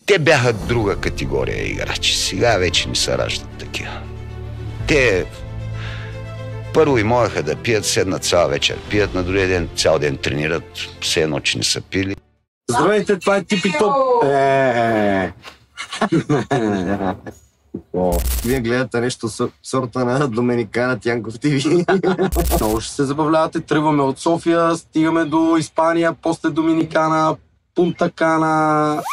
Те бяха друга категория играчи. Сега вече не се раждат такива. Те първо и можеха да пият, седнат цяла вечер пият, на другия ден цял ден тренират, все едно, че не са пили. Здравейте, това е Типи Топ. Вие гледате нещо сорта на Доминикана Тянков ТВ. Много ще се забавлявате. Тръгваме от София, стигаме до Испания, после Доминикана, Пунта Кана.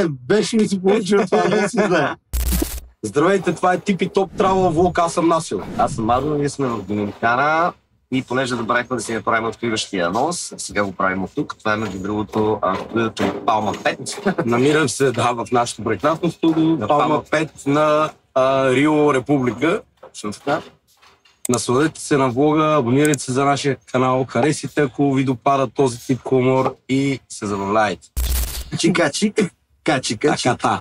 Беше ми си получил това, не си знае. Здравейте, това е Типи Топ Travel Vlog, аз съм Насил. Аз съм Мадо, ние сме в Доминикана и понеже забравихме да си направим откриващия анонс, сега го правим от тук. Това е между другото студиото на Палма 5. Намирам се в нашото прекрасно студио Палма 5 на Рио Република. Насладете се на влога, абонирайте се за нашия канал, харесайте, ако ви допада този тип хумор и се забавляйте. Чика-чик, качика-чика.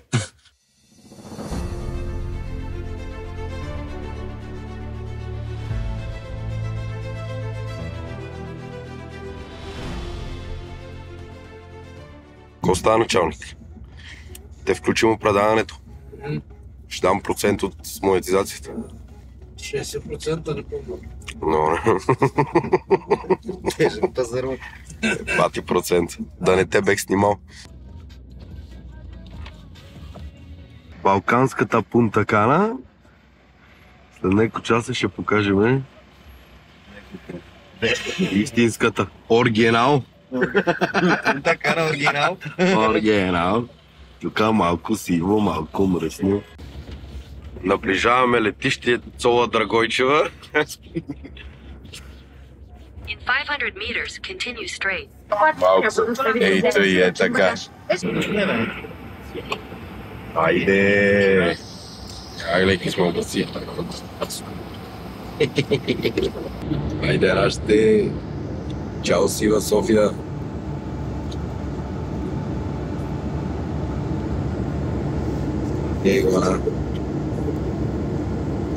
Какво става, началник? Те включим оправдаването. Ще дам процент от монетизацията. 60% не помня. Но... Тежък пазарлък. Пати процент. Да не те бех снимал. Балканската Пунта Кана. След няколко часа ще покажем истинската оригинал. Пунта Кана оригинал. Оригинал. Тук малко сиво, малко мръсно. Наближаваме летище Цола Драгойчева. In 500 meters, continue straight. Малко. Ей, тъй е така. Айде! Ай, леки сме обаци. Айде, нашите. Чао, Сива София. Егона.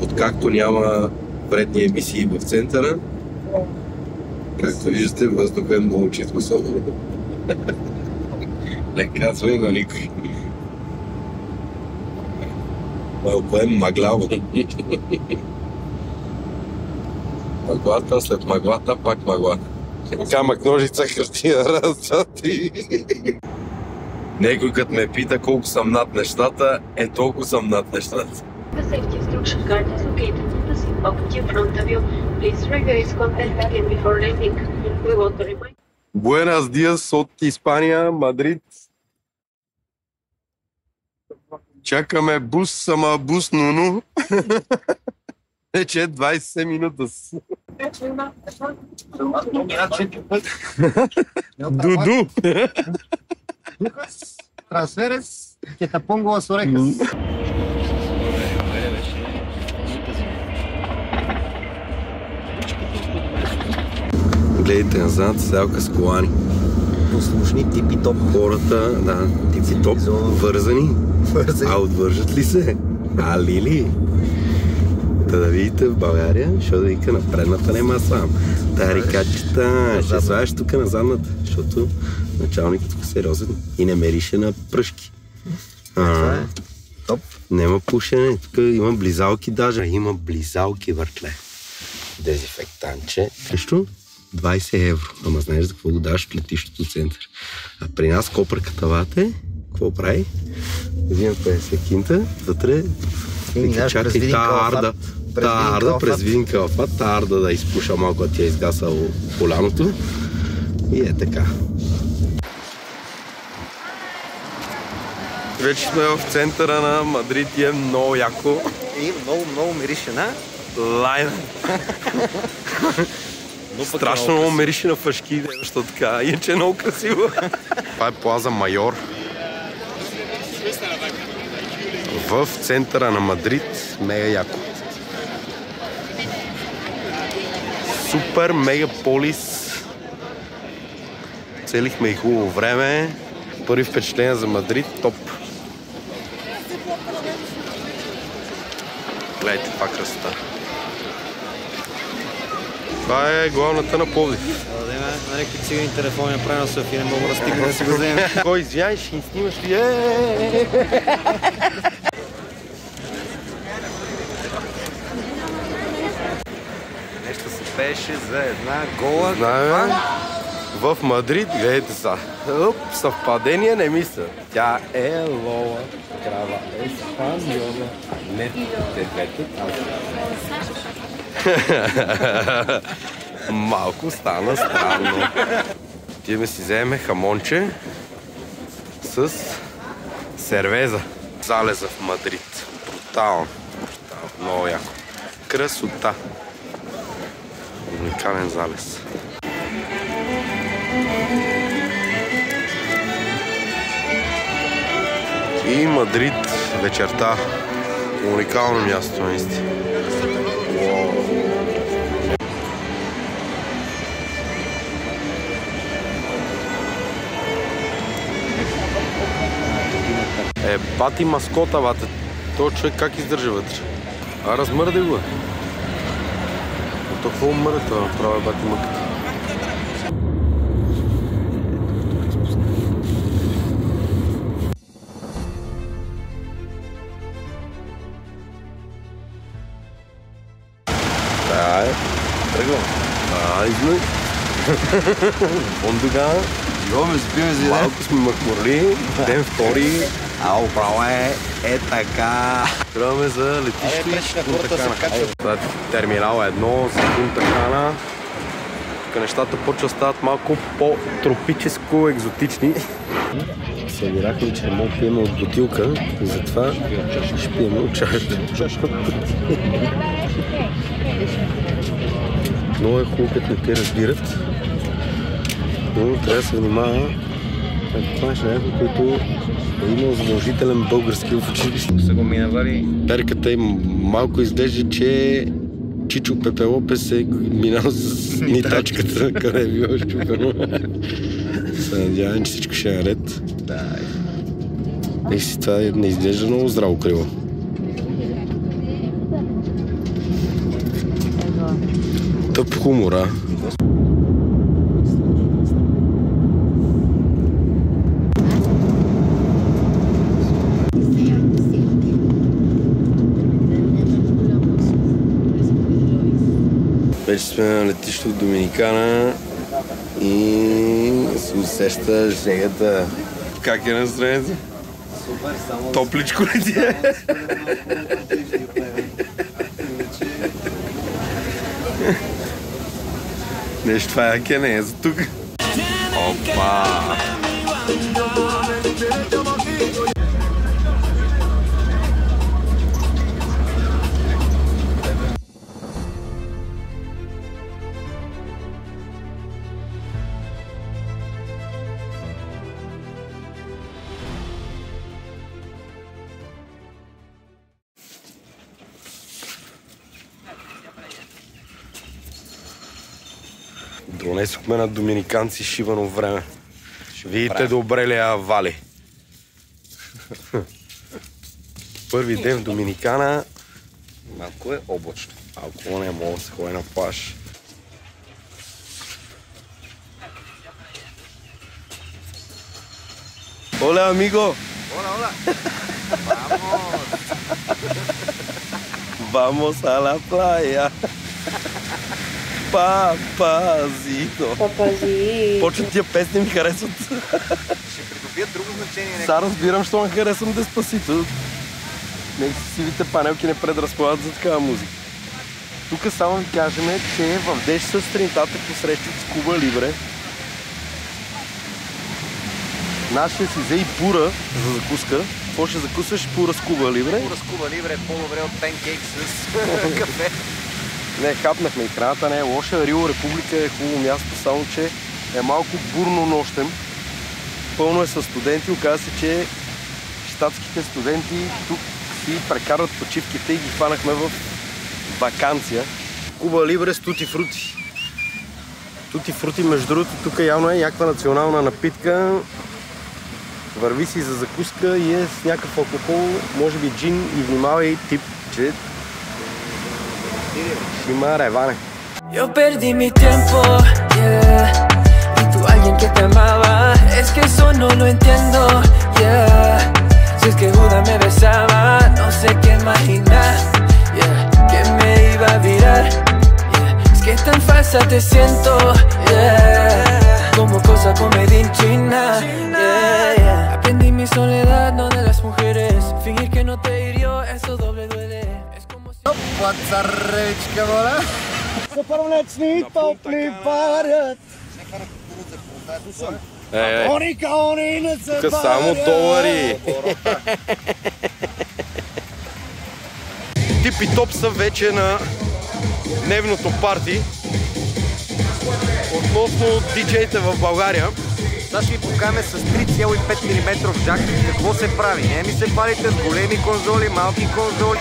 Откакто няма вредни емисии в центъра, както виждате, въздухът е много чист особено. Не казвай на никой. Малко е мъгляво. Мъглата, след мъглата, пак мъглата. Камък, ножица, хартия, раз, два, три. Някой като ме пита колко съм над нещата, толкова съм над нещата. The safety instruction card is located in the seat pocket in front of you. Please revise content again before landing. We want to remind Buenos días от Испания, Мадрид. Чакаме бус, ама бус нуну. Вече 20 минута. Дуду. Трансферес, que te pongo las orejas. Гледайте назад, селка с колани. Послушни Типи Топ. Хората, да, Типи Топ, вързани. А отвържат ли се? Лили? Да видите в България, ще да вика на предната нема сам. Тарикачета, ще слагаш тук на задната, защото началникът тук е сериозен и не мерише на пръшки. Това е топ. Нема пушене, тук има близалки даже. Има близалки, въртле. Дезинфектанче. Нещо 20 евро. Ама знаеш за какво го даваш в летището център. А при нас копърката вате, какво прави? Взимам 50 кинта, вътре чакай тая арда през видин калфа, тая арда да изпуша малко, да ти е изгасало поляното. И е така. Вече сме в центъра на Мадрид и е много яко. И много мирише на лайна. Страшно много мирише на фашки, защото така, иначе е много красиво. Това е Плаза Майор. В центъра на Мадрид, мега яко. Супер мегаполис. Целихме и хубаво време. Първи впечатления за Мадрид, топ. Гледайте това красота. Това е главната на Пловдив. На някакви цигани телефони направи на София, не мога да стигна да си го вземем. Кой извяй, ще ни снимаш ли? Нещо се пеше за една гола. Знаем, в Мадрид, гледайте са. Съвпадение не мисля. Тя е лола, крава еспаньола. Не, те двете тази. Малко стана странно. Отиваме си вземе хамонче с сервеза. Залеза в Мадрид. Брутално. Много яко. Красота. Уникален залез. И Мадрид вечерта. Уникално място, наистина. Бати маскота, бате. Този човек как издържа вътре? Размърдай го. Толкова мърда това направя бати мъката. Да, тръгвам. Измъй. Бондога. Йоме, спиме си, малко сме мъкморли. Ден втори. Ало, право е така. Тръгваме за летище Пунта Кана. Терминал 1 за Пунта Кана. Тук нещата почват да стават малко по-тропическо екзотични. Събирахме, че не мога да пиеме от бутилка и затова ще пиеме от чашата. Много е хубаво, като не те разбират, но трябва да се внимава да хванеш някой, който е имал задължителен български в училище. Са го минавали. Перката им малко изглежда, че Чичо Пепе Лопес е минал с нитачката, къде е било щупено. Се надявам, че всичко ще е наред. Си това не изглежда много здраво криво. Тъп хумора. Вече сме на летището в Доминикана и се усеща жегата. Как е настроението? Супер, само... Топличко ли ти е? Нещо това яке не е за тук. Опа! Донесохме на доминиканци шивано време. Видите добре ли вали. Първи ден в Доминикана. Малко е облачно. Ако не мога да се ходи на плаж. Оля, амиго! Оля! Vamos a la playa. Папазито. Папазито. Почват тия песни ми харесват. Ще придобият друго значение. Сега разбирам, що не харесвам Деспасито. Нека си сивите панелки не предразполагат за такава музика. Тук само ви кажем, че в 10 сутринта посрещат с Куба Либре. Нашия си взе и пура за закуска. Какво ще закусваш? Пура с Куба Либре? Пура с Куба Либре е по-добре от панкейк с кафе. Не, хапнахме и храната, не е лоша. Рио Република е хубаво място, само че е малко бурно нощем. Пълно е със студенти. Оказва се, че щатските студенти тук си прекарват почивките и ги хванахме в ваканция. Куба Либре с тути фрути. Тути фрути, между другото, тук явно е някаква национална напитка. Върви си за закуска и е с някакъв алкохол, може би джин, и внимавай тип, че ще има реване. Yo perdí mi tiempo, yeah. alguien que te amaba. Es que eso no lo entiendo, yeah. Si es que Judas me besaba, no sé qué imaginar, yeah. Que me iba a virar, yeah. Es que tan falsa te siento, yeah. Como cosa comedia en China, yeah, yeah. Aprendí mi soledad, no de las mujeres. Fingir que no te hirió, eso doble duele. Es como si... Пацаречка, моля! Съпърнечни топли парят! Они не се Тук само долари! Тип и топ са вече на дневното парти относно диджеите в България. Сега ще ви покажем с 3,5 мм джак какво се прави. Не ми се палите с големи конзоли, малки конзоли.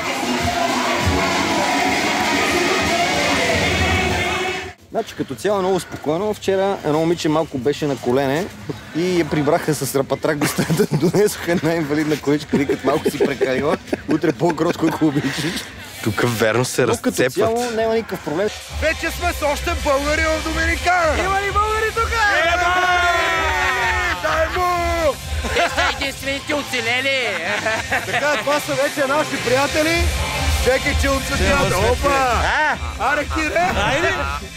Значи като цяло много спокойно. Вчера едно момиче малко беше на колене и я прибраха с рапатрак до стаята. Донесоха една инвалидна количка, викат малко си прекалила. Утре по-кротко, ако обичаш. Тук верно се разцепват. Като цяло няма никакъв проблем. Вече сме с още българи в Доминикана! Има ли българи тук? Дай му! Те са единствените оцелели! Така, това са вече наши приятели. Чекай, че отсветят. Опа! Аре, Кире!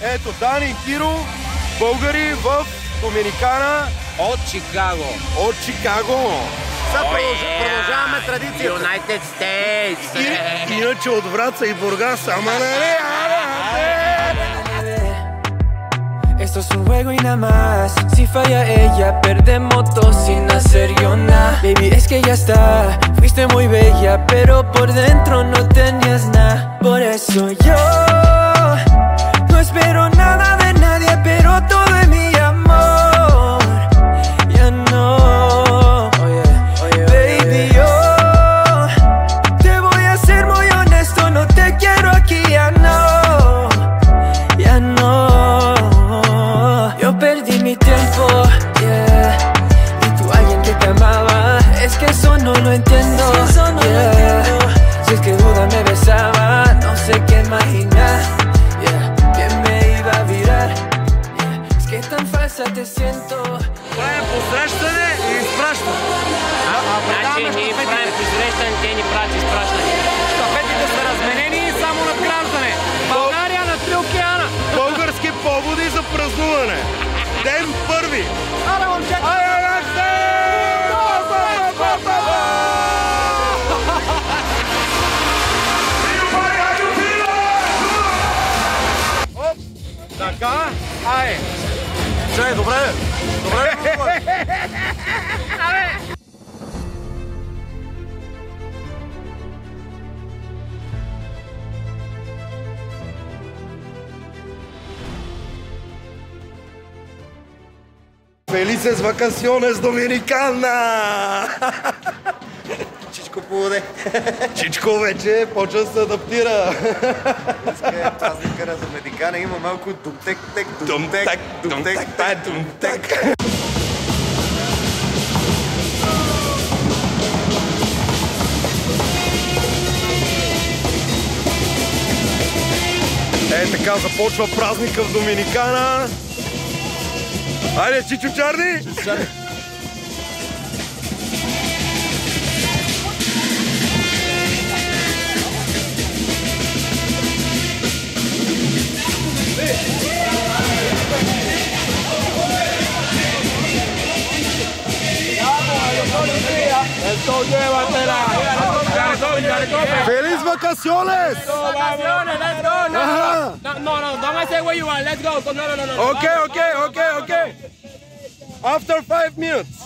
Ето, Дани и Киро, българи в Доминикана. От Чикаго! От Чикаго! Сега продължаваме традицията. United States! Иначе от Враца и Бургас, ама нали? Esto es un juego y nada más. Si falla ella, perdemos dos sin hacer yo nada. Baby, es que ya está. Fuiste muy bella, pero por dentro no tenías nada. Por eso yo no espero nada de nadie, pero todo es mi amor. Ya no. Baby, yo te voy a ser muy honesto. No te quiero aquí, ya no. Ya no. Yo perdí mi tiempo, yeah. Y tú alguien que te amaba. Es que eso no lo entiendo, yeah. Si es que Judas me besaba, no sé qué imaginar, yeah. Que me iba a virar, yeah. Es que tan falsa te siento. Правим посрещане и изпращане. Значи ние правим посрещане, те ни правят изпращане. Щафетите са разменени и само надграждане. България на 3 океана. Български поводи за празнуване. Ден първи. Аре, момчета! Така, ай! Чай, добре! Добре! Felices vacaciones Dominicana! Чичко поводе. Чичко вече почва да се адаптира. Днеска е празника на Доминикана. Има малко думтек, думтек. Е, така започва празника в Доминикана. Айде, Чичо Чарни! ¡Feliz vacaciones! Vacaciones, let's go! No, don't I say where you are, let's go! No. Okay. After 5 minutes.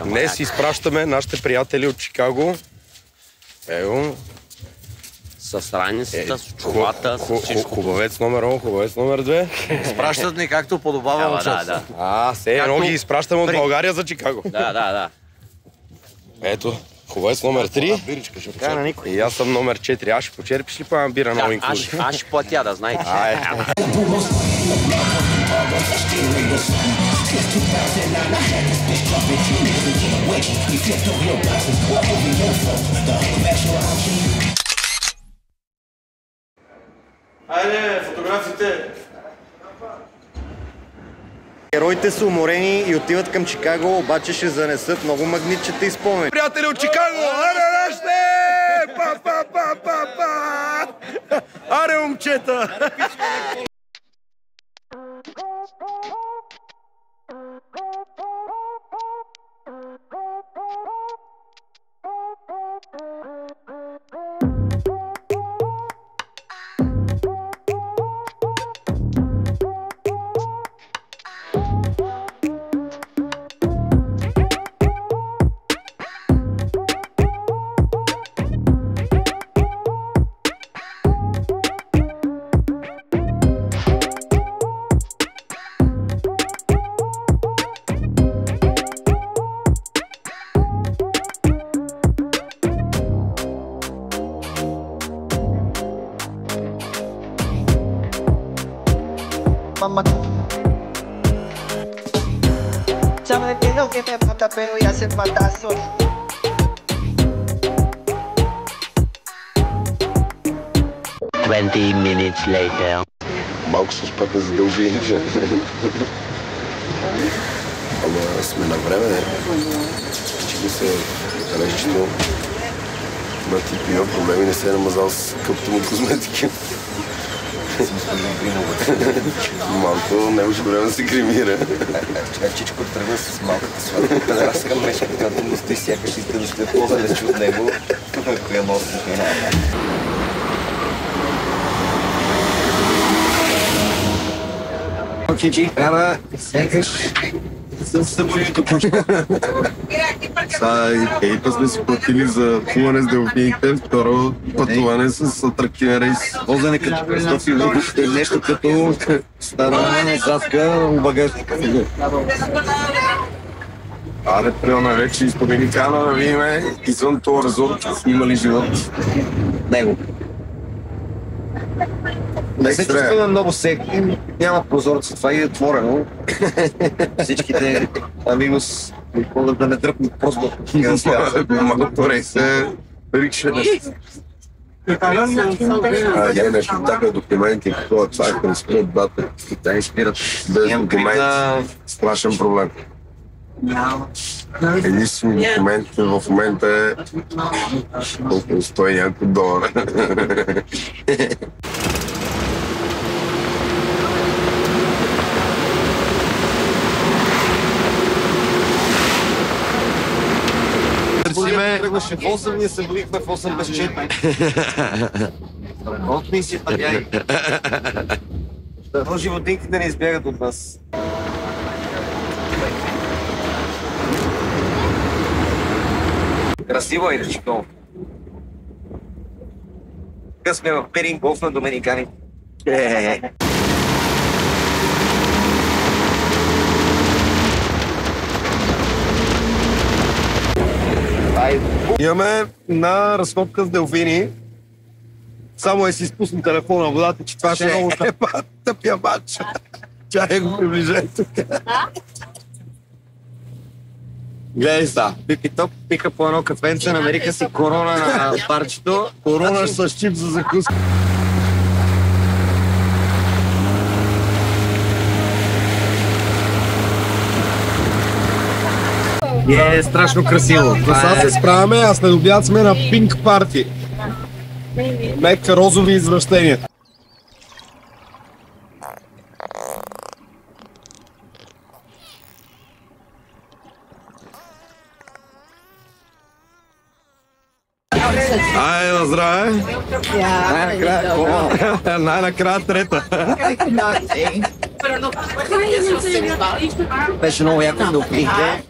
Днес изпращаме нашите приятели от Чикаго. Его. С раницата, с чувата, с всичко. Хубавец номер 1, хубавец номер 2. Изпращат ни както подобава момчета. Да. Едно ги изпращаме от България за Чикаго. Да. Ето, хубавец номер 3. И аз съм номер 4. Аз ще почерпиш ли па бира на инклюзив? Аз ще платя, да знаете. Айде, фотографите! Героите са уморени и отиват към Чикаго, обаче ще занесат много магнитчета и спомени. Приятели от Чикаго! Аре, нашите! Па! Аре, момчета! Sabe que lo que me falta, pero ya hace falta solo. Minutes later. Малко се успяха за дължините. Ама сме на време, не? Чили се речето на тип има проблеми, не се е намазал с къпто му козметики. Малко не може време да се гримира. Чичко тръгна с малката сладка педраска мрежка, която му стои сякаш иска да ще по-далече от него, коя носи. Чичи, ела, сякаш с събудито кучко. Ейта сме си платили за плуване с делфините, второ пътуване с атрактивен рейс. Возене като Христоф и нещо като стара саска в багажника. Аре, приема вече из Доминикана да видим извън този резорт, има ли живот. Него. Не се чувстваме много секи, няма прозорци, това е отворено. Всичките амигос могат да не дръпнат просто. Малко рейс е рикшене. Я нещо така документи, какво това е да спират бата. Те спират. Без документи, страшен проблем. Единствено документ в момента е около 100 няколко долара. Тръгваше в 8, ние се водихме в 8 без 4. От мисията бяги. Но животинките не избягат от нас. Красиво е, Чикаго. Тук сме в Перин голф на доминикани. Имаме на разходка с делфини. Само си изпусна телефона в водата, че това ще е много тъпия матч. Чай го приближай тук. Гледай са. Пипи-топ пика по едно кафенце, намерика си корона на парчето. Корона с чип за закуска. Е страшно красиво. Сега се справяме, а след обяд сме на Пинк Парти. Мека розови извращения. Ай, на здраве! Най-накрая трета. Беше много яко да оприхте.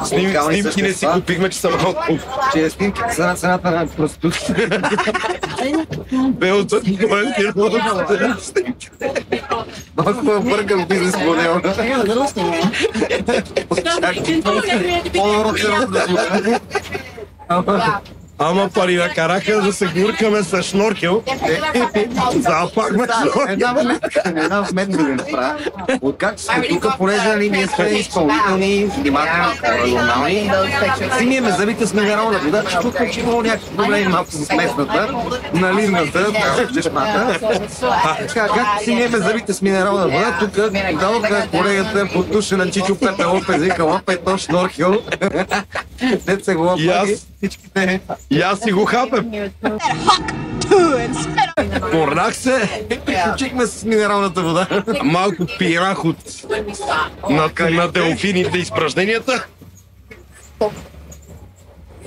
Снимки не си купихме, че са малко. Че снимките са на цената на проституция. Белото е Малко бъргам бизнес модел. По-добро се разбира. Ама пари накараха да се гуркаме с шноркел. Запахме шноркел. Една вметка да направя. Откакто сме тук, понеже ние сме изпълнителни, внимателни, нормални, си ние зъбите с минерална вода, че тук е имало някакви проблеми малко с местната, наливната, чешмата. Както си ние зъбите с минерална вода, тук дадоха колегата под душа на Чичо Пепе Лопез, вика лапай то шноркел. Дет се го лапаги всичките. И аз си го хапем. Порнах се. Учихме с минералната вода. Малко пирах от на делфините изпражненията.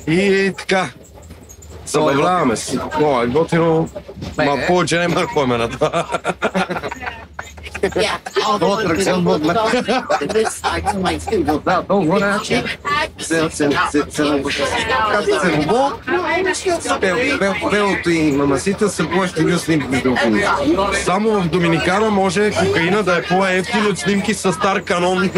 И така. Забавляваме си. О, е готино. Ма повече нема да ходим на това. Белото и мамасита са по-ефтини от снимки с делфини. Само в Доминикана може кокаина да е по-ефтин от снимки с стар канон.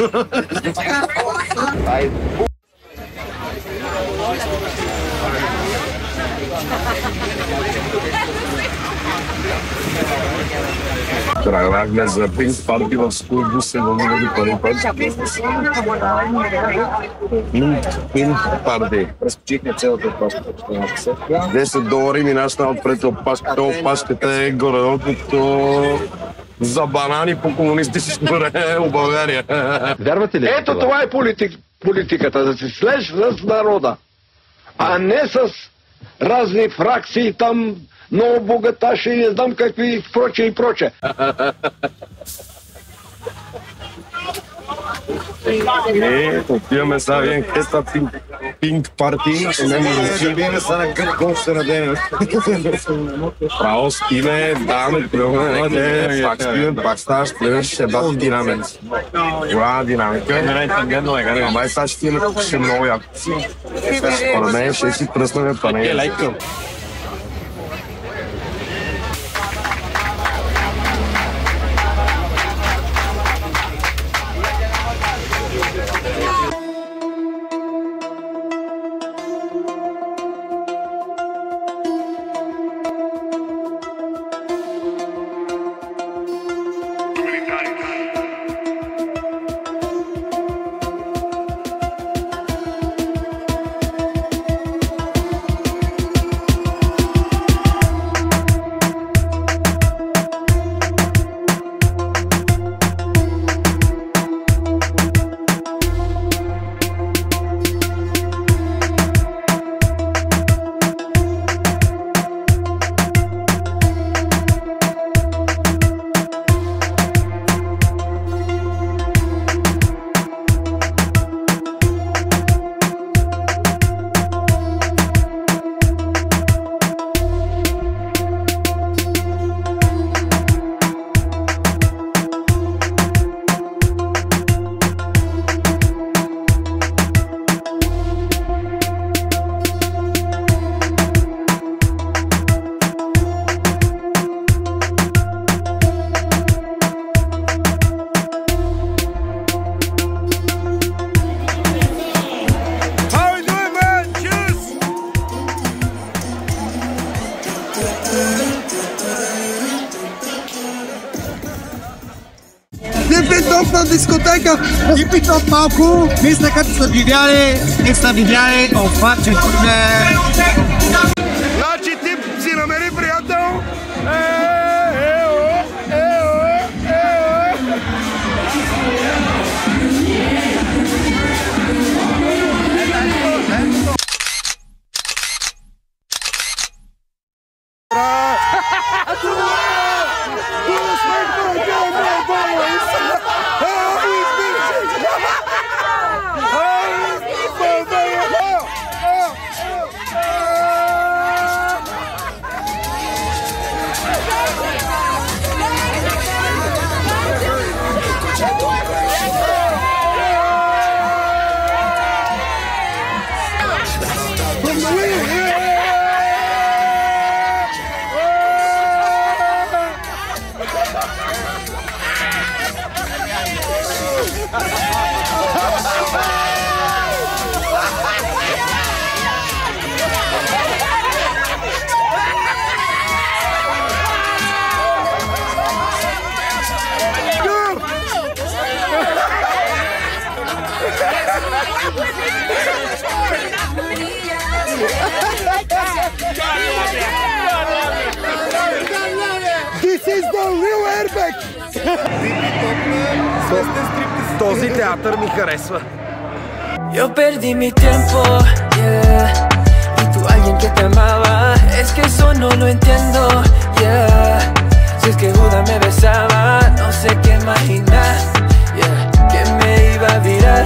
Тръгнахме за Пинк Парти в Скурбус, се вълнували първи път. Пинк Парти. Разпочихме цялата пашка. $10 минашна отпред от пашката е горе като за банани по комунистическо време в България. Вярвате ли? Ето това е политиката, да се слеш с народа, а не с разни фракции там, много богаташи и не знам какви проче и проче. Отиваме сега един хеста Пинк Парти. Биме са на къп гол се надеме. Право спиме, даваме плюване, пак спиме, пак ставаш плюване, ще бати динамик. Голяма динамика. Ама сега ще ти ще много яко. Според мен ще си пръснаме панели. Типи-топна дискотека! Типи-топ малко! Мисля, като са видяли обаче тук е... Значи ти си намери приятел! This is the real airbag! Този театър ми харесва. Yo perdí mi tiempo, yeah. Y tú alguien que te amaba, es que eso no lo entiendo, yeah. Si es que Judas me besaba, no sé qué imaginar, yeah. Que me iba a virar,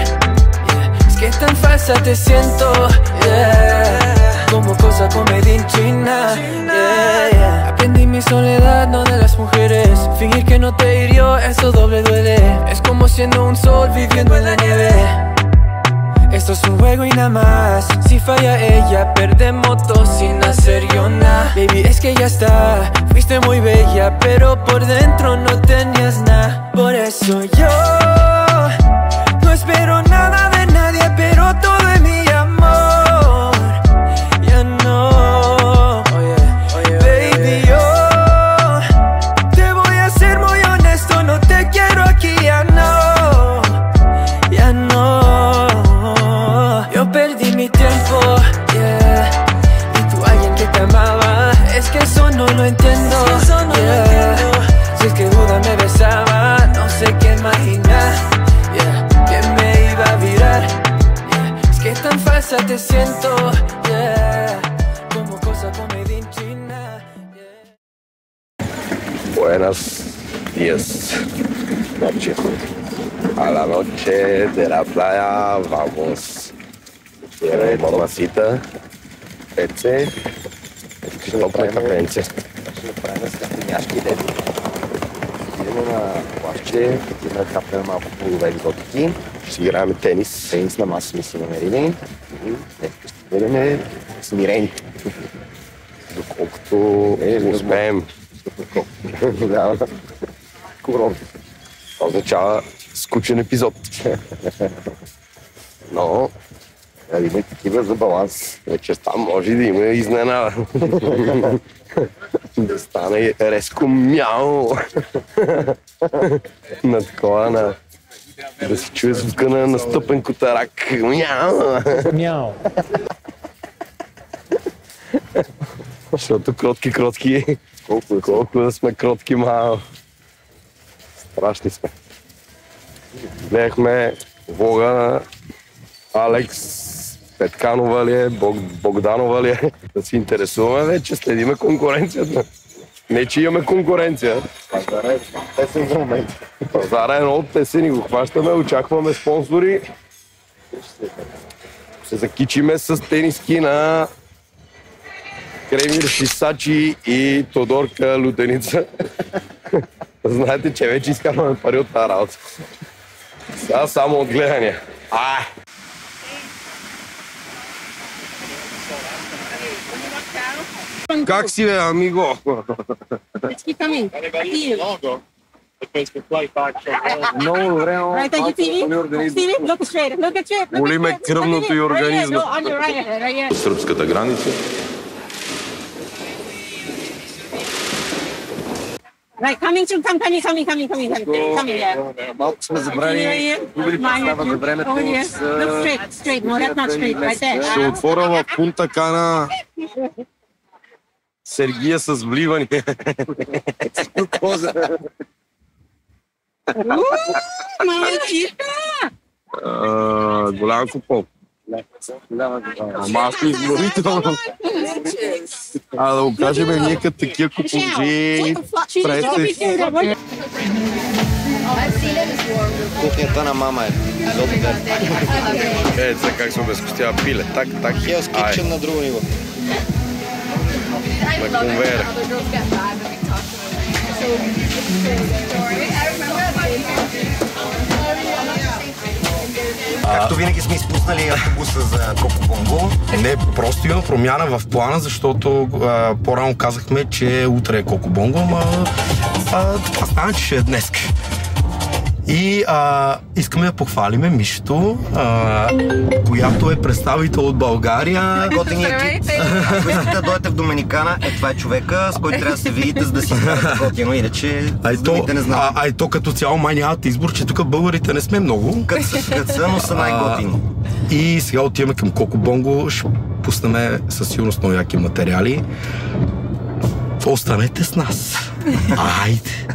yeah. Es que tan falsa te siento, yeah. Como cosa comedia en China, yeah, yeah. Aprendí mi soledad, no de las mujeres. Fingir que no te hirió, eso doble duele. Es como siendo un sol viviendo en la nieve. Esto es un juego y nada más. Si falla ella, perdemos dos sin hacer yo nada. Baby, es que ya está. Fuiste muy bella, pero por dentro no tenías nada. Por eso yo no espero nada de nadie, pero todo es mi amor. Ya no. Baby, yo te voy a ser muy honesto. No te quiero aquí, ya no. Ya no. Yo perdí mi tiempo, yeah. Y tú alguien que te amaba, es que eso no lo entiendo, yeah. Si es que Judas me besaba, no sé qué imaginar, yeah. Que me iba a virar, yeah. Es que tan falsa te siento, yeah. Como cosa comedia en China, yeah. Buenos días, noche. A la noche de la playa vamos. Mamacita, пеце, топлата пенце. Ще направим стъпеняшки дето. Идем на плащче, идем да капнем малко плодове екзотики. Ще си играем тенис. Тенис на маса сме си намерили. Днес ще бъдем смирени. Доколкото успеем. Да. Това означава скучен епизод. Но да има и такива за баланс. Вечерта може да има изненада. Да стане резко мяу. На такова, да се чуе звука на настъпен котарак. Мяу. Мяу. Защото кротки. Колко да сме кротки, мал. Страшни сме. Гледахме влога на Алекс Петканова ли е, Богданова ли е. Да се интересуваме вече, следиме конкуренцията. Не, че имаме конкуренция. Пазара е тесен за момент. Пазара е много тесен и го хващаме, очакваме спонсори. Се закичиме с тениски на Кремир Шисачи и Тодорка Лютеница. Знаете, че вече изкарваме пари от тази работа. Сега само от гледания. Как си, бе, амиго? Let's keep coming. Много време. Right there, you see me? Look straight. Look at you. Боли ме кръвното и организма. Сръбската граница. Right, coming soon, coming, yeah. Малко сме забрали, губили представа за времето. Look straight, no, that's not straight, right there. Ще отворя в Пунта Кана Сергия с вливане. Голям купол. Ама аз ще изморително. Да го кажем, ние като такива куполджи. Кухнята на мама е. Ето за как се обезкостява пиле. Так. Hell's Kitchen на друго ниво. На конвейера. Както винаги сме изпуснали автобуса за Коко Бонго. Не, просто има промяна в плана, защото по-рано казахме, че утре е Коко Бонго, ама това стана, че ще е днес. И искаме да похвалиме Мишето, която е представител от България. Готини екип. Ако искате да дойдете в Доминикана, това е човека, с който трябва да се видите, за да си знаете готино, иначе другите не знам. А и то като цяло май нямат избор, че тук българите не сме много. Кът са, но са най-готини. И сега отиваме към Коко Бонго, ще пуснем със сигурност много яки материали. Останете с нас. Айде!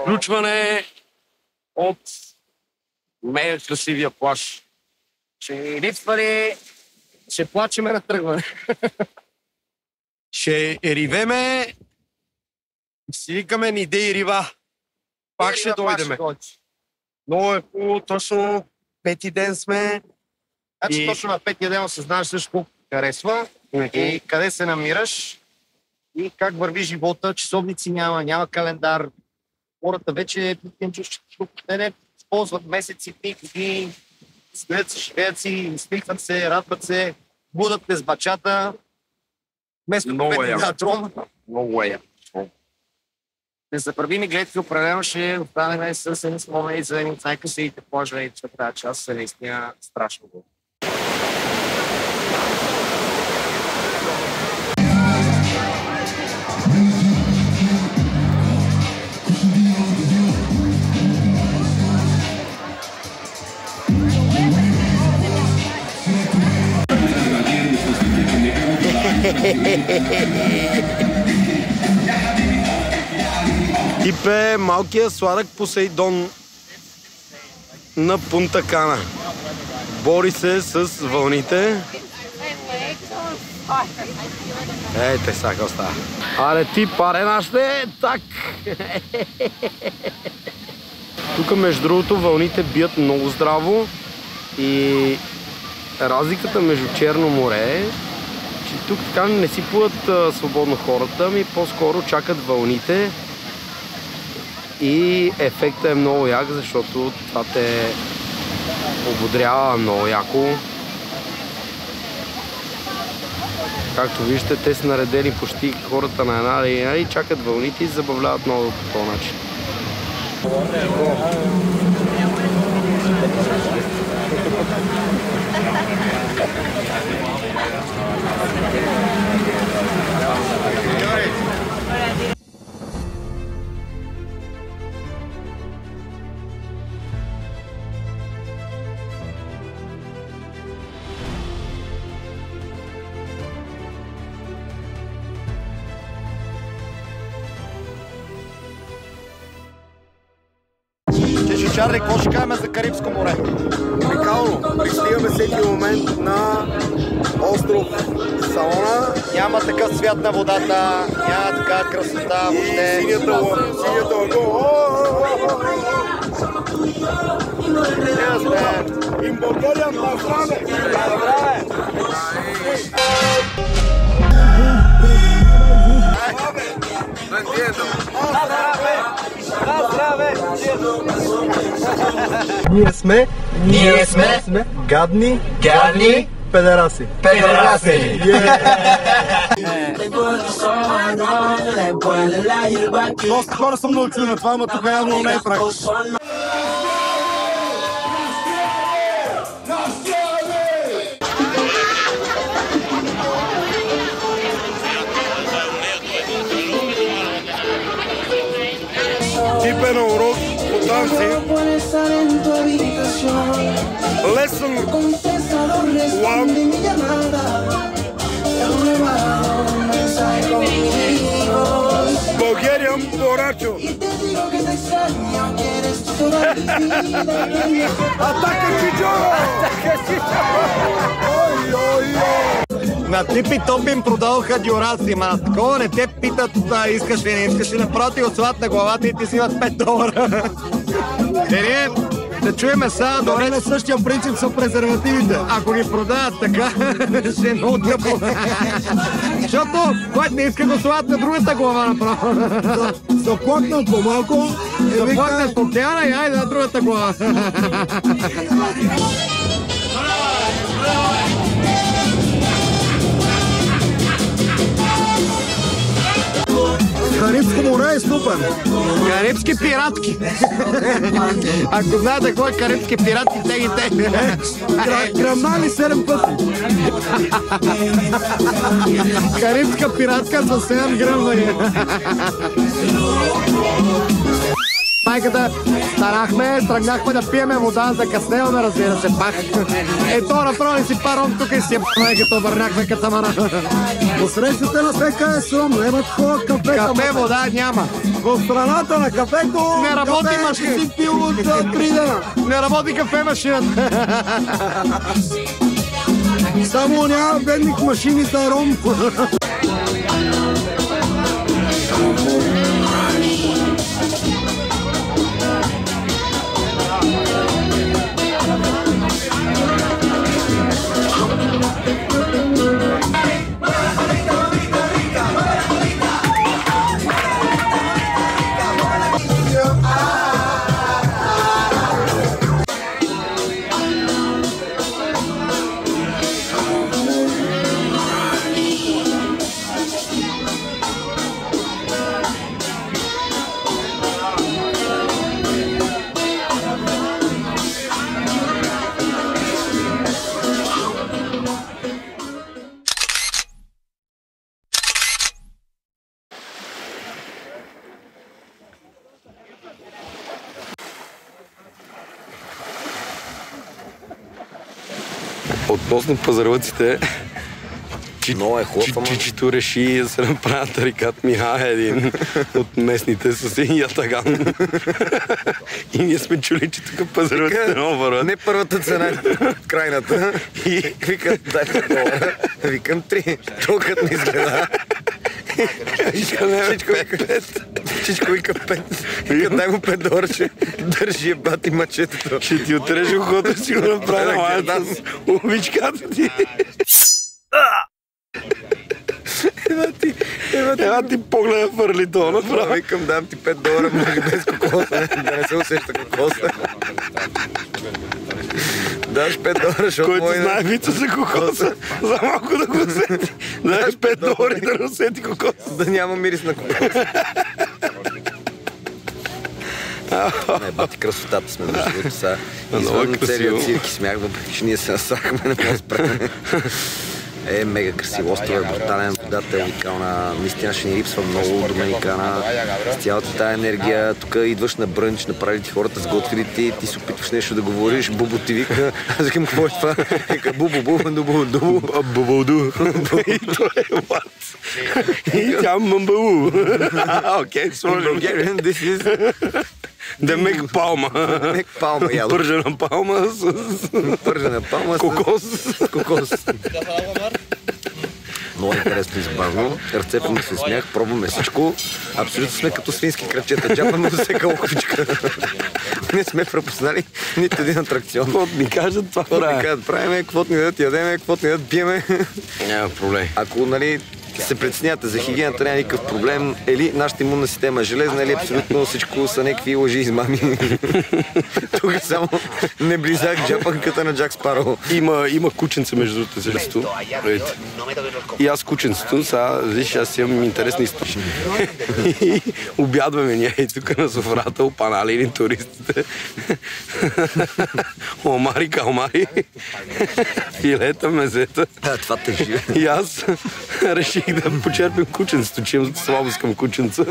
Включване от мега красивия плаж. Ще ни липсва ли? Ще плачеме на тръгване. Ще ривеме и си викаме ни идеи рива. Пак ще дойдеме. Много е хубаво, точно пети ден сме. Значи точно на петия ден се знаеш също колко харесва и къде се намираш и как върви живота. Часовници няма календар. Хората вече не използват месеци, дни, години, смеят се, живеят си, смихват се, радват се, будат без бачата. Вместо да трон. Много е. Незабравими гледки определено ще останем с едни спомени за едни от най-красивите плажове и тази част е наистина страшно много. Тип е малкият сладък Посейдон на Пунта Кана. Бори се с вълните. Ейте сега какво става. Аре ти паре нашите, так! Тук между другото вълните бият много здраво и разликата между Черно море, че тук така не си плуват свободно хората, ами по-скоро чакат вълните и ефектът е много як, защото това те ободрява много яко. Както виждате, те са наредени почти хората на една линия и чакат вълните и се забавляват много по този начин. Чарли, какво ще кажем за Карибско море? Уникално! Пристигаме всеки момент на остров Салона. Няма такъв цвят на водата, няма така красота въобще. Синята лагуна. In Bulgaria, na zdravе! Ние сме гадни педераси. Доста хора съм научили на това, но тук явно не е прак. Типен урок по танци. Lesson 1. Bulgarian borracho. Атака Чичо! На Типи Топ им продаваха дюраси, ма такова не те питат искаш ли, не искаш ли, напротив отсват на главата и ти си имат $5. Да чуеме сега, добре на същия принцип са презервативите. Ако ги продават така, ще е много тъпо. Защото, който не иска го слагат на другата глава направо. Заплакнат по-малко, заплакнат по тяна и айде на другата глава. Карибско море е супер. Карибски пиратки. Ако знаете какво е карибски пиратки, тегите. Грамнали 7 пъти. Карибска пиратка за 7 грамвания. Майката, старахме, тръгнахме да пиеме вода, закъсневаме, разбира се, пак. Ето, направи си паром тук и си майката, върнахме катамана. Посрещате на СК е сром, нямат хора кафе. Кафе, вода няма. В страната на кафето не работи машина. Си пил от 3 дена. Не работи кафе машината. Само няма бедник машини за ром. Относно пазарлъците, Чичито реши да се направят тарикат Миха, един от местните с един ятаган. И ние сме чули, че тук пазарлъците много върват. Не първата цена, крайната. И викат, дай $5. Викам 3. Толкът не изгледа. Чичко вика 5. Вика, дай му $5, че държи бати мачетото. Ще ти отреже ухото, си го направи майата с умичката ти. Ева ти погледа фърлито, направо. Викам, дам ти $5, може без кокоса, да не се усеща кокоса. Даш $5, защото който знае вица за кокоса, за малко да го усети. Даш $5 да не усети кокоса. Да няма мирис на кокоса. Не, бати красотата сме между другото сега. Извън целият цирк и смях, въпреки че ние се насрахме, не може да спрем. Е мега красив остров, е брутален, водата е уникална, наистина ще ни липсва много Доминикана. С цялата тази енергия, тук идваш на брънч, направили ти хората сготвили ти се опитваш нещо да говориш, Бубо ти вика, аз викам какво е това? Вика Бубо-ду. И то е what? И тя мъмбалу. Окей, сложим. This is... Да мек палма. Пържена палма с... кокос. Много интересно и забавно. Разцепваме се смях, пробваме всичко. Абсолютно сме като свински крачета. Джапаме до всека локовичка. Не сме пропуснали нито един атракцион. Каквото ни кажат, това правим. Правиме, каквото ни дадат ядеме, каквото ни дадат пиеме. Няма проблем. Ако, нали, се притеснявате за хигиената, няма никакъв проблем. Или нашата имунна система е железна, или абсолютно всичко са някакви лъжи и измами. Тук само не близак джапанката на Джак Спароу. Има кученце между другото срещу. И аз кученцето, сега, виж, аз имам интересни истории. Обядваме ние и тук на софрата, опанали ни туристите. Омари, калмари, филета, мезета. Това тежи. И аз реших да почерпим кученцето, че имам слабост към кученца.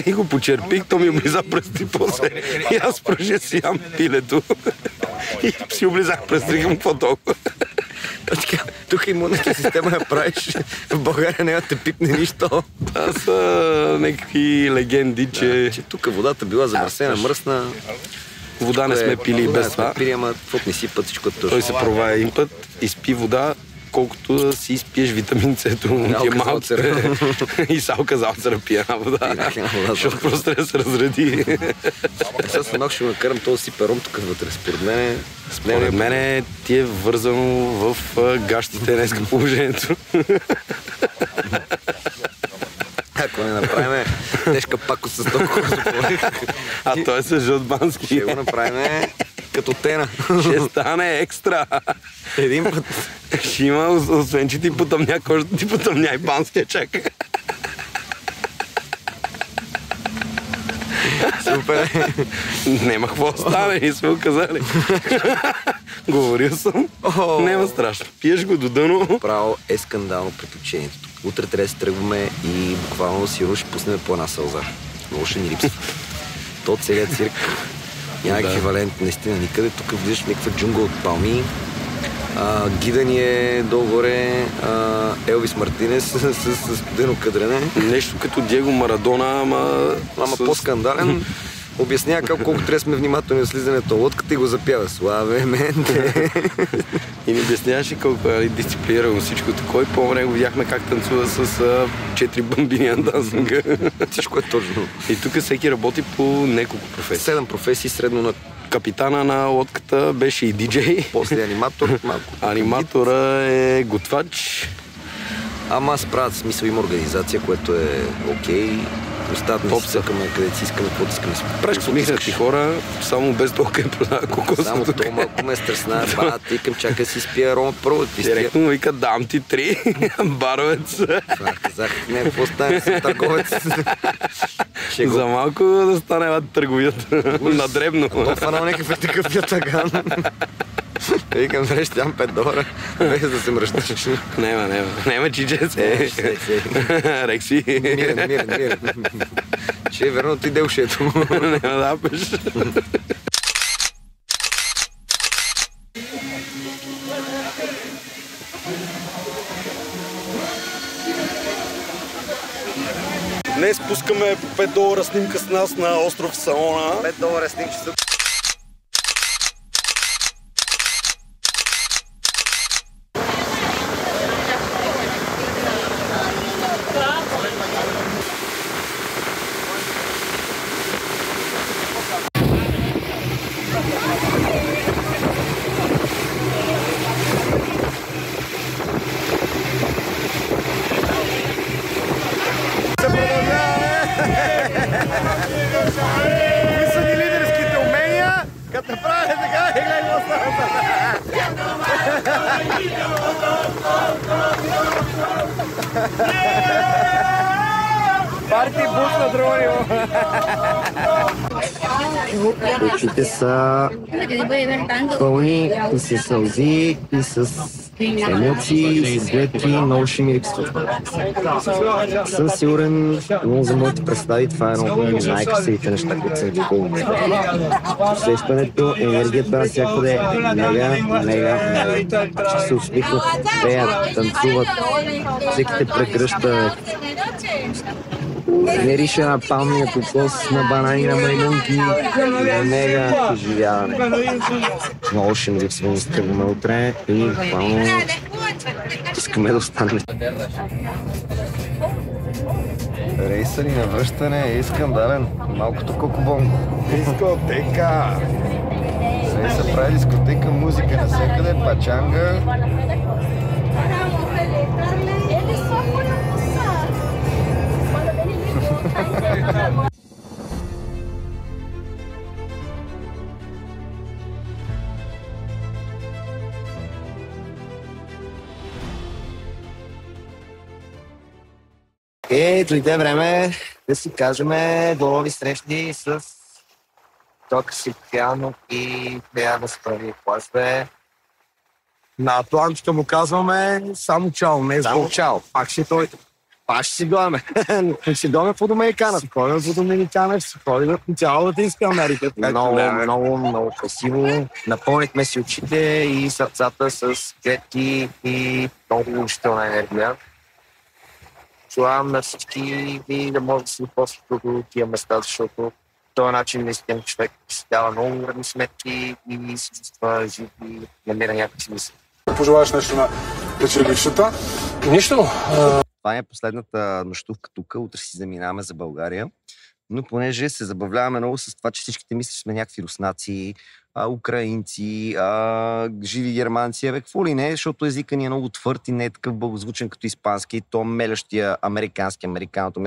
И го почерпих, то ми облиза пръсти после. И аз продължих си ям пилето. И си облизах пръсти, към какво толкова. Тук имунната система я правиш, в България няма те пипне нищо. Това са някакви легенди, че тук водата била замърсена, мръсна. Вода не сме пили без това. Сме пили, ама каквото не си път, всичко точно. Той се провая един път, изпи вода, колкото да си изпиеш витамин С-то, и салка залцера пие една вода, защото просто трябва да се разреди. Сега след малко ще накарам този си пером тук вътре. Според мен ти е вързано в гащите днеска положението. Ако не направим тежка пако с толкова заповех. А той е с жълтбански. Ще го направим като тена. Ще стане екстра. Един път. Ще има, освен че ти потъмня кожата, ти потъмня и банския чак. Супер. Нема какво стане, ние сме го казали. Говорил съм. Нема страшно. Пиеш го до дъно. Право е скандално приключението. Утре трябва да се тръгваме и буквално сигурно ще пуснем по една сълза. Много ще ни липсва. То целият цирк няма еквивалент наистина никъде. Тук виждаш някаква джунгла от палми. Гида ни е долу-горе Елвис Мартинес с студено кадрене. Нещо като Диего Марадона, ама по-скандален. Обяснява колко трябва да сме внимателни за слизането от лодката и го запява. Славе менте! И ни обясняваше колко е дисциплинирано всичко такова. И по-време го видяхме как танцува с 4 бамбини на дансинга. Всичко е точно. И тук всеки работи по няколко професии. 7 професии средно на капитана на лодката беше и диджей. После аниматор. Аниматора е готвач. Ама справят смисъл, има организация, което е окей. Остават не си цъкаме където си искаме, каквото искаме. Усмихнати хора, само без толкова е продава кокосото. Само то малко ме стресна. Ти към чакай си спия рома първо. Директно му вика, дам ти 3 баровец. Казах, не, какво стане с търговец? За малко да стане търговията на дребно. Фанал някакъв такъв ятаган. Викам, ще дам $5, без да се мръщаш. Нема чичец. Рекси. Мирен. Ще е верно ти делшето. Нема да пеш. Днес пускаме по $5 снимка с нас на остров Саона. $5 снимчета. Кои са ни лидерските умения? Като направя така, гледай какво става. Парти бус на друго ниво. Очите са пълни и с сълзи, и с емоции, и с гледки, много ще ми липсват. Съм сигурен, но за моите представи това е едно от най-красивите неща, които съм видял. Усещането, енергията навсякъде е мега. Ще се усмихват, пеят, танцуват, всеки те прегръща. Мирише на палмия кокос, на банани, на маймунки, мега изживяване. Много ще ми липсва, не изтръгваме утре и буквално искаме да останем. Рейса ни на връщане е скандален. Малкото кокобонго. Дискотека! Рейса прави дискотека, музика навсякъде, пачанга. Дойде време да си кажем до нови срещи с Токсикяно и трябва да справи плажбе. На Атлантика му казваме само чао, не само чао. Пак ще той. Пак ще си гледаме. Ще си гледаме по Доминикана. Ще ходим по Доминикана, ще си ходим по цяла Латинска Америка. Много красиво. Напълнихме си очите и сърцата с клетки и много положителна енергия. Желавам на всички ви да може да си после до тия места, защото по този начин наистина човек си дава много равни сметки и се чувства жив и намира някакви смисъл. Пожелаваш нещо на печелившата? Нищо. Това е последната нощувка тук, утре си заминаваме за България. Но понеже се забавляваме много с това, че всичките мислят, че сме някакви руснаци, украинци, живи германци, какво ли не, защото езика ни е много твърд и не е такъв благозвучен като испански, то мелещия американото.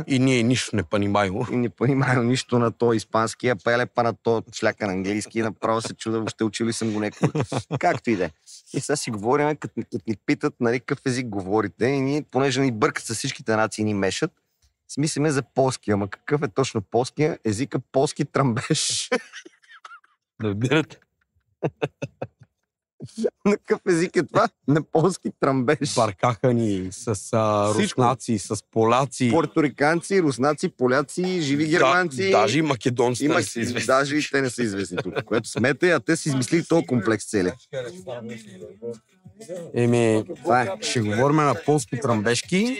И ние нищо не понимаем. И не понимаем нищо на то испански, а пелепа на то шляка на английски и направо се чуда, въобще учили съм го някога. Както и да е. И сега си говорим, като ни питат, нали, какъв език говорите, и ние, понеже ни бъркат с всичките нации, ни мешат, смислиме за полски. Ама какъв е точно полския? Езика полски трамбеж. Разбирате? На какъв език е това? На полски трамбеж. Баркаха ни с руснаци, с поляци. Порториканци, руснаци, поляци, живи германци. Даже и македонци не са известни. Даже и те не са известни тук, което смете, а те си измислили този комплекс цели. Ще говорим на полски трамбежки.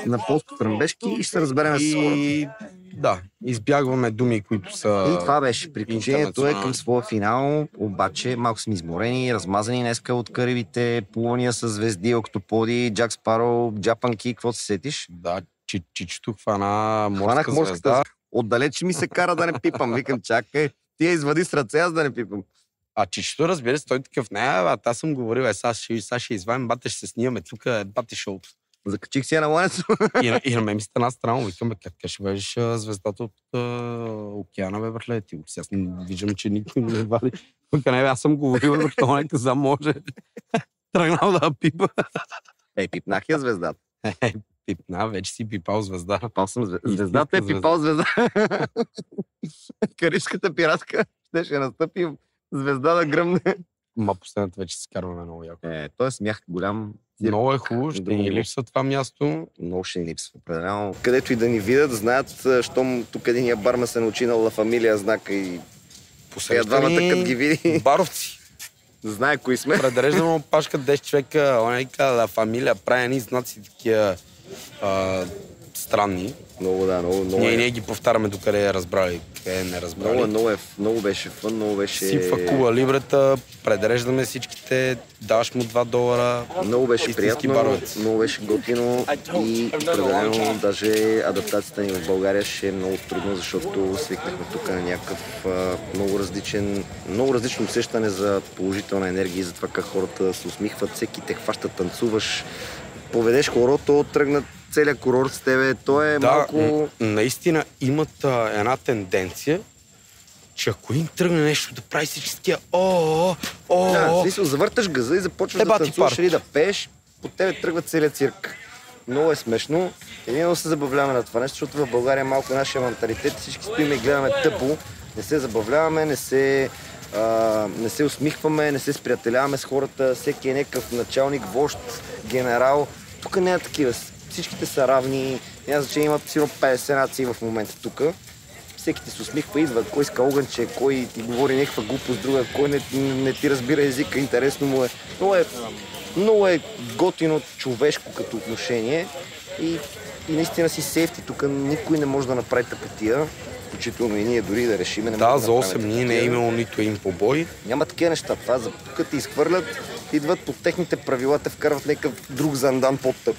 На полски трамбежки и ще се разберем с хората. Да, избягваме думи, които са... И това беше. Приключението е към своя финал, обаче малко сме изморени, размазани днеска от Карибите, плувания с звезди, октоподи, Джак Спаро, Джапанки, какво се сетиш? Да, Чичето хвана морска звезда. Отдалеч ми се кара да не пипам. Викам, чакай, ти я извади с ръце, аз да не пипам. А Чичето, разбира се, той такъв, аз съм говорил, сега ще извадим, бате, ще се снимаме тук, бате шоуто. Закачих си я на ланецо. И на мен ми стана странно. Викаме, как ще бъдеш звездата от океана, бе, братле. Аз не виждам, че никой не вади. Аз съм говорил, бе, нека за може. Тръгнал да пипа. Пипнах я звездата. Пипна, вече си пипал звезда. Пипал съм звездата е пипал звезда. Карибската пиратка ще настъпи звезда да гръмне. Ма последната вече се карваме много яко. Той смях голям. Много е хубаво, ще ни липсва това място. Много ще ни липсва, определено. Където и да ни видят, знаят, щом тук единия барма се научинал Ла Фамилия знака и двамата като ги види. Баровци. Знае кои сме. Предреждаме опашка 10 човека, он вика Ла Фамилия, прави едни знаци такива странни. Много, да, много. Ние ги повтаряме докъде е разбрали, къде не разбрали. Много беше фън, много беше... Сипва Куба Либрата, предреждаме всичките, даваш му $2. Много беше приятно, много беше готино и определено даже адаптацията ни в България ще е много трудно, защото свикнахме тук на някакъв много различно усещане за положителна енергия и за това как хората се усмихват, всеки те хваща, танцуваш, поведеш хорото, тръгнат целият курорт с тебе, то е малко... Наистина имат една тенденция, че ако им тръгне нещо да прави всички такива в смисъл, завърташ газа и започваш да танцуваш или да пееш, от тебе тръгва целият цирк. Много е смешно. И ние се забавляваме на това нещо, защото в България малко нашия менталитет, всички стоим и гледаме тъпо, не се забавляваме, не се усмихваме, не се сприятеляваме с хората, всеки е някакъв началник, вожд, генерал. Тук не е такива. Всичките са равни, няма значение, имат сигурно 50 нации в момента тук. Всеки ти се усмихва, идва, кой иска огънче, кой ти говори някаква глупост, друга, кой не ти разбира езика, интересно му е. Много е готино човешко като отношение и наистина си сейфти. Тук никой не може да направи тъпотия, включително и ние дори да решиме. Да, за 8 дни не е имало нито един побой. Няма такива неща. Това тук ти изхвърлят, идват по техните правила, те вкарват някакъв друг зандан по-тъп.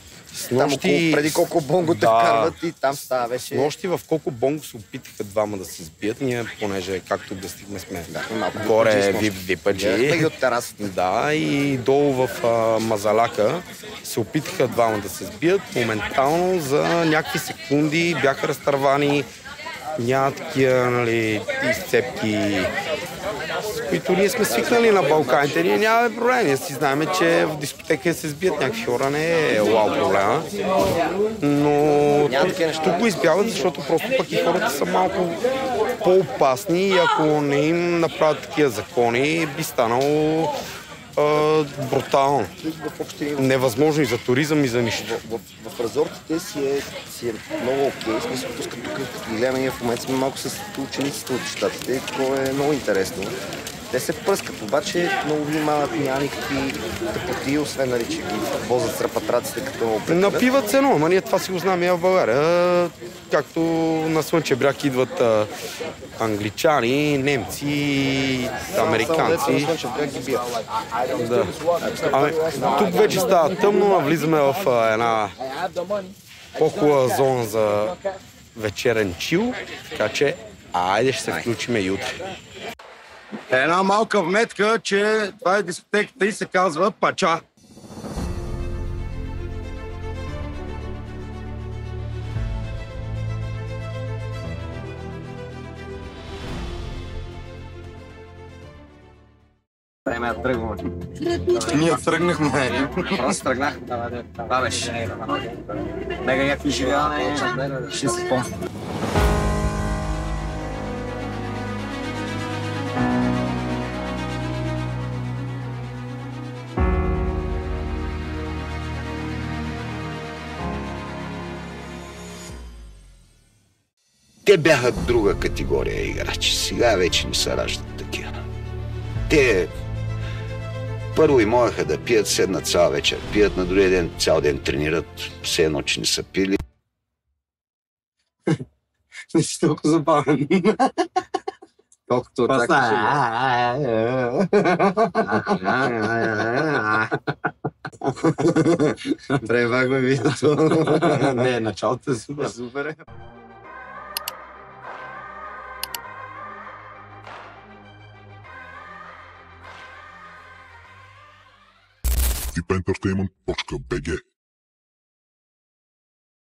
Там преди колко бонго те вкарват и там става вече. Нощи в колко бонго се опитаха двама да се сбият. Ние, понеже, както обяснихме, сме горе випаджи. Да, и долу в Мазалака се опитаха двама да се сбият. Моментално за някакви секунди бяха разтървани. Няма такива, нали, изцепки, с които ние сме свикнали на Балканите. Ние нямаме проблем. Ние си знаем, че в дискотека се сбият някакви хора, не е вау проблема. Но тук го избягват, защото просто пък и хората са малко по-опасни и ако не им направят такива закони, би станало брутално. Невъзможно и за туризъм, и за нищо. В резортите си е много окей. В смисъл, тук гледаме, ние в момента сме малко с учениците от щатите. Това е много интересно. Те се пръскат, обаче много внимават, няма никакви тъпоти, освен нали, че ги возят с рапатраците като опрекват. Напиват се, но ние това си го знаме и в България. Както на Слънчев бряг идват англичани, немци, американци. Да. Тук вече става тъмно, влизаме в една по-хубава зона за вечерен чил, така че айде ще се включиме и утре. Една малка вметка, че това е дискотеката и се казва Пача. Време да тръгваме. Ние тръгнахме. Просто тръгнах. Това беше. Мега някакви живяване. Ще се помня. Те бяха друга категория играчи. Сега вече не се раждат такива. Те първо и можеха да пият, седнат цяла вечер, пият на другия ден, цял ден тренират, все едно, че не са пили. Не си толкова забавен. Колкото така Превахме видеото. Не, началото е супер. Супер. VIPentertainment.bg